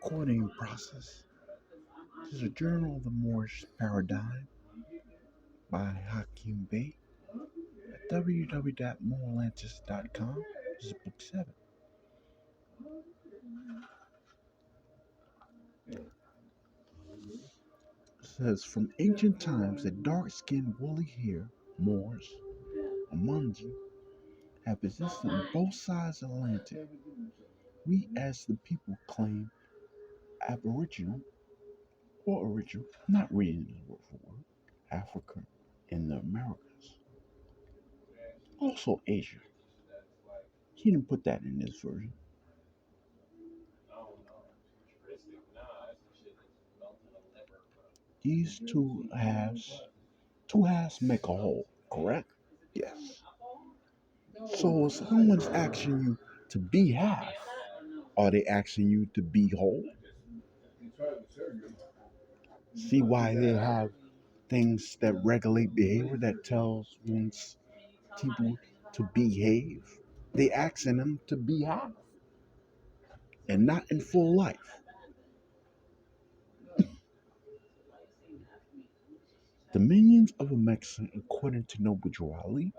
recording process. This is a Journal of the Moorish Paradigm by Hakim Bey at www.moorelantis.com. This is book 7. It says, from ancient times, the dark-skinned, woolly-haired Moors, Amanji, have existed on both sides of the Atlantic. We, as the people, claim aboriginal or original, not reading this word for word, Africa and the Americas. Also Asia. He didn't put that in this version. These two halves make a whole, correct? Yes. So if someone's asking you to be half, are they asking you to be whole? See why they have things that regulate behavior that tells one's people to behave? They asking them to be half and not in full life. The minions of a Mexican, according to Noble Drew Ali,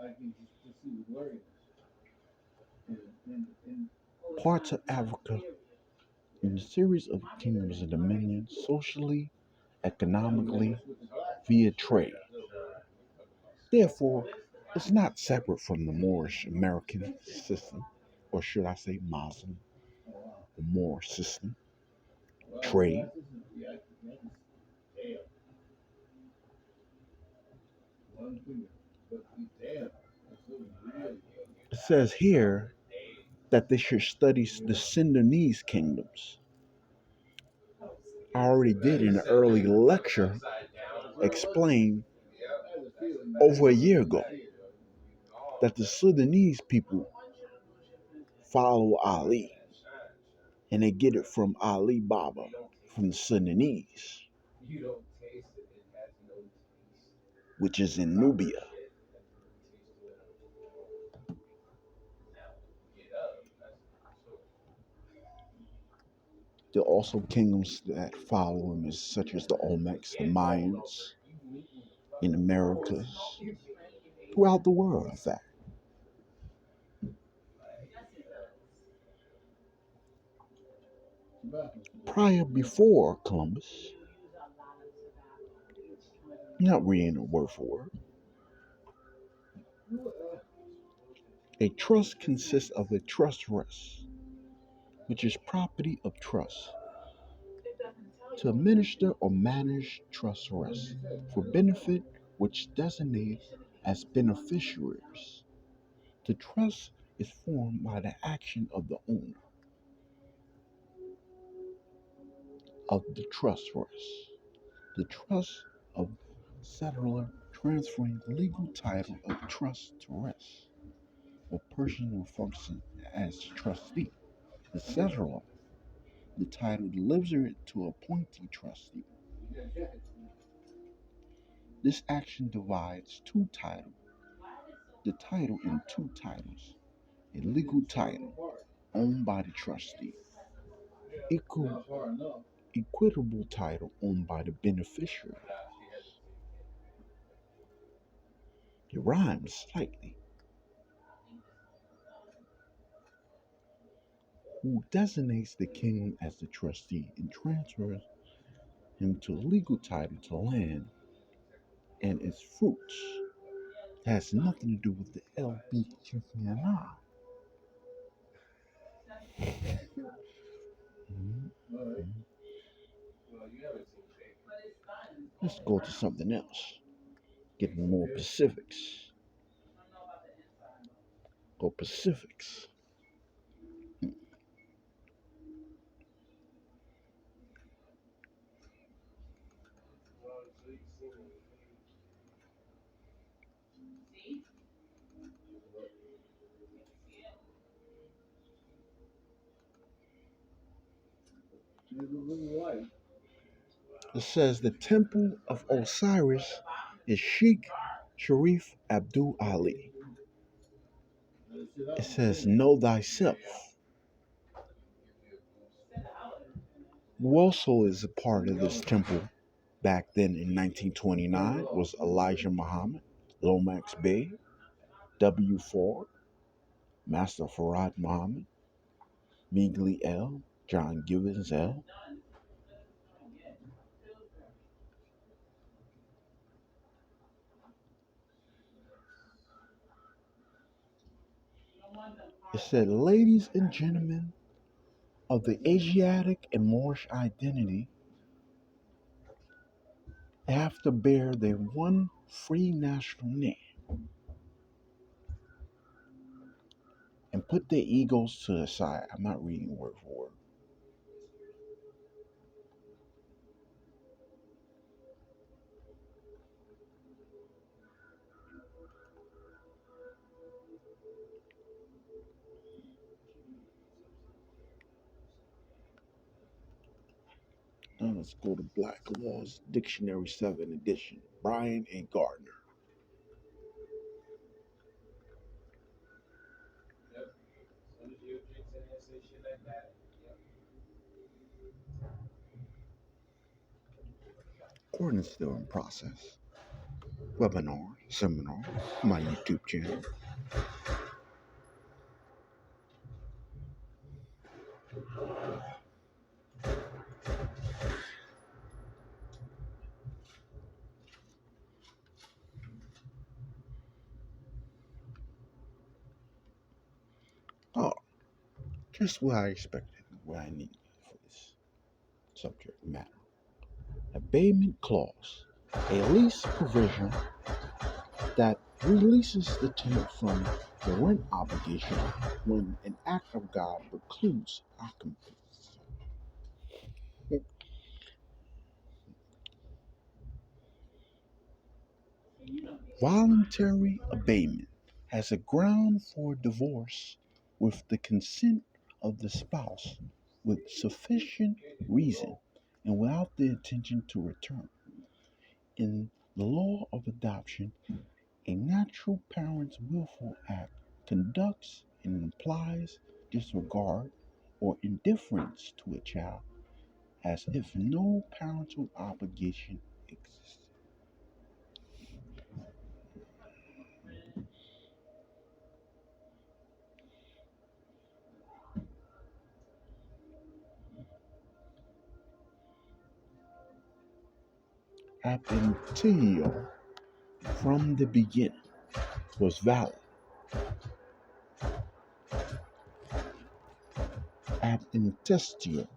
parts of Africa in a series of kingdoms and dominions, socially, economically, via trade. Therefore, it's not separate from the Moorish American system, or should I say Muslim, the Moorish system, trade. It says here that they should study the Sundanese kingdoms. I already did in an early lecture explain over a year ago that the Sudanese people follow Ali and they get it from Ali Baba from the Sudanese, which is in Nubia. There are also kingdoms that follow him, such as the Olmecs, the Mayans in Americas, throughout the world, in fact. Before Columbus, not reading it word for word, a trust consists of a trustoress, which is property of trust, to administer or manage trustoress for benefit which designates as beneficiaries. The trust is formed by the action of the owner of the trustoress. The trust of settlor transferring legal title of trust to rest, or person will function as trustee. The settlor, the title delivers it to appointee trustee. This action divides two titles, the title in two titles, a legal title owned by the trustee, equitable title owned by the beneficiary. It rhymes slightly. Who designates the king as the trustee and transfers him to legal title to land and its fruits. It has nothing to do with the LBQNI. Let's go to something else. Get more Pacifics. Go Pacifics. It says the temple of Osiris is Sheikh Sharif Abdul Ali. It says, know thyself. Who also is a part of this temple back then in 1929 was Elijah Muhammad, Lomax Bey, W. Ford, Master Farad Muhammad, Meagley L., John Gibbons L. It said, ladies and gentlemen of the Asiatic and Moorish identity have to bear their one free national name and put their egos to the side. I'm not reading word for word. Now let's go to Black Laws Dictionary 7 edition. Brian A. Gardner. Ordinance still in process. Webinar, seminar, my YouTube channel. Oh, just what I expected, what I needed for this subject matter. Abatement clause, a lease provision that releases the tenant from the rent obligation when an act of God precludes occupancy. Voluntary abatement has a ground for divorce with the consent of the spouse with sufficient reason and without the intention to return. In the law of adoption, a natural parent's willful act conducts and implies disregard or indifference to a child as if no parental obligation existed. Ab initio, from the beginning, was valid. Ab intestio,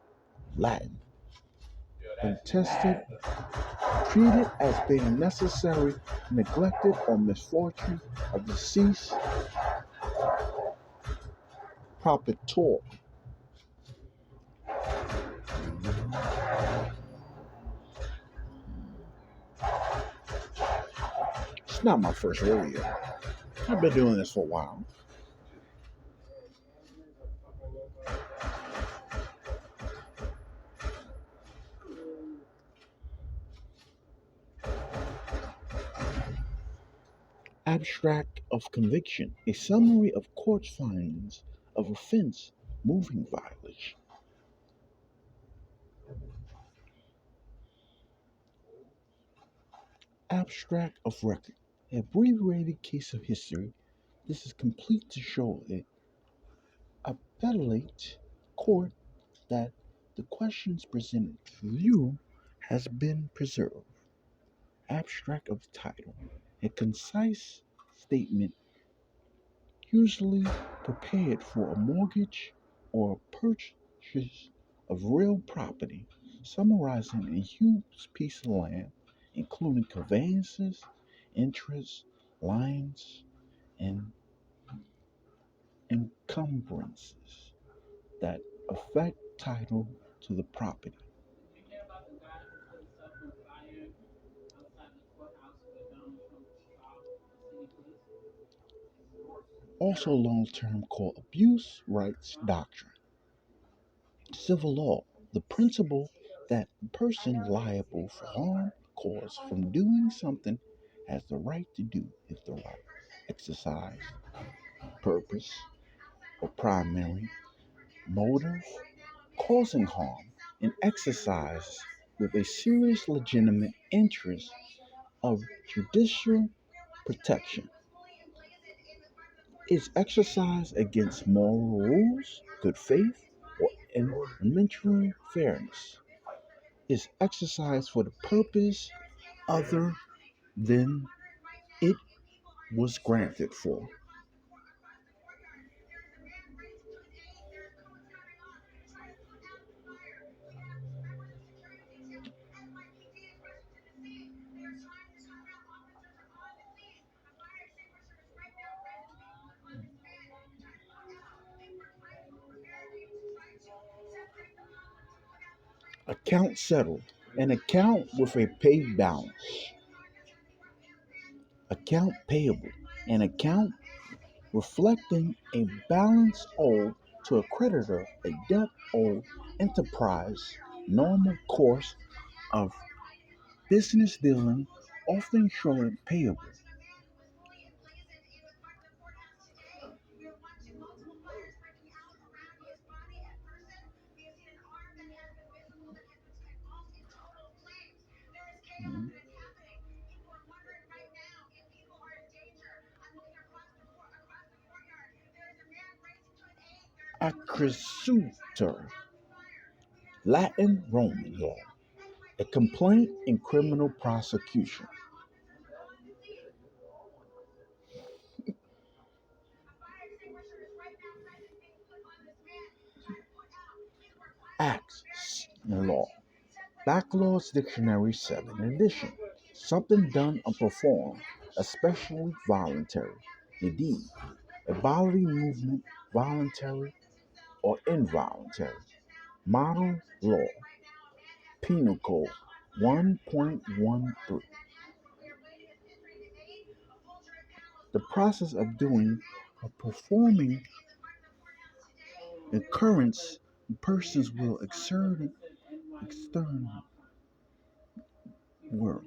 Latin, intested, treated as being necessary, neglected, or misfortune of deceased proprietor. It's not my first rodeo. I've been doing this for a while. Abstract of conviction, a summary of court's findings of offense moving violation. Abstract of record, an abbreviated case of history. This is complete to show the appellate court that the questions presented to you has been preserved. Abstract of title, a concise statement usually prepared for a mortgage or a purchase of real property, summarizing a huge piece of land, including conveyances, interests, lines, and encumbrances that affect title to the property. Also long term called abuse rights doctrine. Civil law, the principle that the person liable for harm caused from doing something has the right to do if the right exercise, purpose, or primary motive causing harm and exercise with a serious legitimate interest of judicial protection is exercised against moral rules, good faith, or elementary fairness. Is exercised for the purpose other than it was granted for. Account settled. An account with a paid balance. Account payable. An account reflecting a balance owed to a creditor, a debt owed enterprise, normal course of business dealing, often showing payable. Mhm. Accusator, Latin Roman law, a complaint in criminal prosecution. Acts in law, Backlaw's Dictionary 7 edition. Something done or performed, especially voluntary. Indeed, a bodily movement, voluntary or involuntary. Model law, Penal Code 1.13. The process of doing or performing occurrence persons will exert external world.